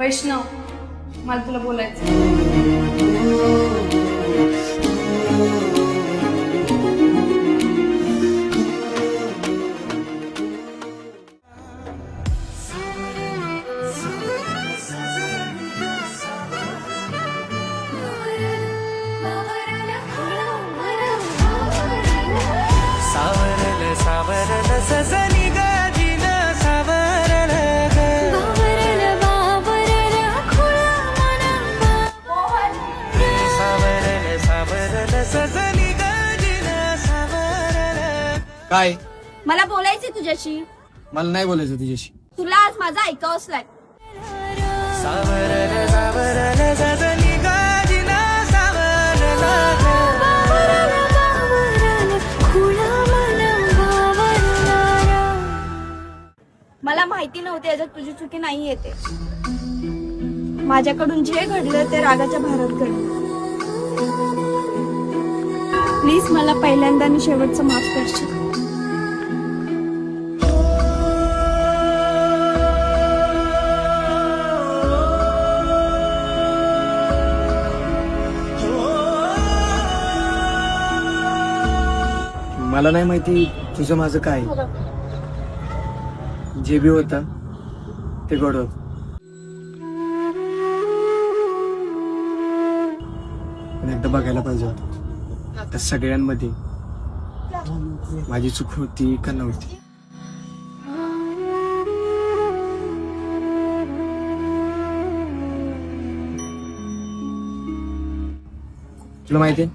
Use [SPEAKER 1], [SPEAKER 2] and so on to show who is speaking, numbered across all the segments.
[SPEAKER 1] वैष्णव, मला तुला बोलायचं.
[SPEAKER 2] सावरल सावरल सजनी गाजीन सावरल सावरल सावरल सजनी गाजीन सावरल.
[SPEAKER 3] काय?
[SPEAKER 4] मला बोलायचं तुझ्याशी.
[SPEAKER 3] मला नाही बोलायचं तुझ्याशी.
[SPEAKER 4] तुला आज माझा ऐकावंच लागेल.
[SPEAKER 2] सावरल सावरल सजनी गाजीन सावरल.
[SPEAKER 4] मला माहिती नव्हते याच्यात तुझी चुकी नाही येते. माझ्याकडून जे घडलं ते रागाच्या भारात घडलं. प्लीज मला पहिल्यांदा आणि शेवटचं माफ करशील.
[SPEAKER 3] मला नाही माहिती तुझं माझं काय. जे बी होतं ते गोड होत. पण एकदा बघायला पाहिजे होतं त्या सगळ्यांमध्ये माझी चूक होती का नव्हती. तुला माहितीये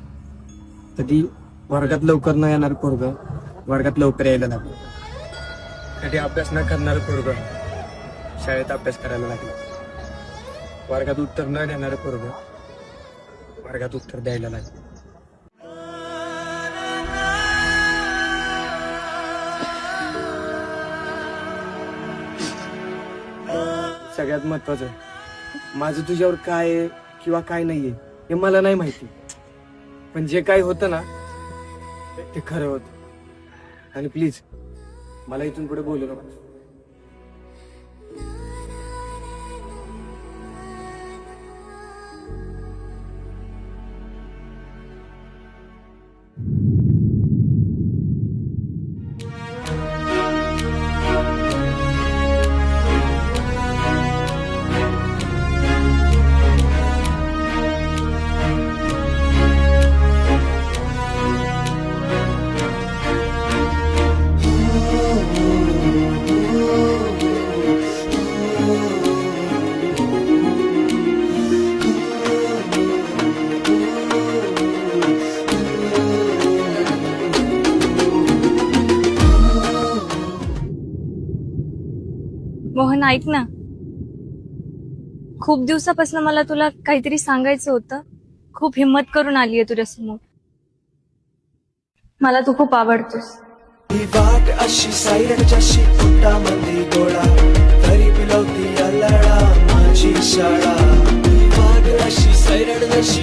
[SPEAKER 3] कधी वर्गात लवकर न येणार पोरग वर्गात लवकर यायला लागलं. कधी अभ्यास न करणार पोरग शाळेत अभ्यास करायला लागलं. वर्गात उत्तर न देणार पोरग वर्गात उत्तर द्यायला लागलं. सगळ्यात महत्वाचं माझं तुझ्यावर काय आहे किंवा काय नाहीये हे मला नाही माहिती. पण जे काय होतं ना ते खरं होतं. आणि प्लीज मला इथून पुढे बोलू नको.
[SPEAKER 1] मोहन, ऐक ना, खूप दिवसापासून मला तुला काहीतरी सांगायचं होतं. खूप हिम्मत करून आलीये तुझ्यासमोर. मला तू खूप आवडतोस.
[SPEAKER 2] ही वाट अशी सायरट जशी पोटामध्ये गोळा तरी पिलवती अल्लडा माझी शाळा. ही वाट अशी सायरट जशी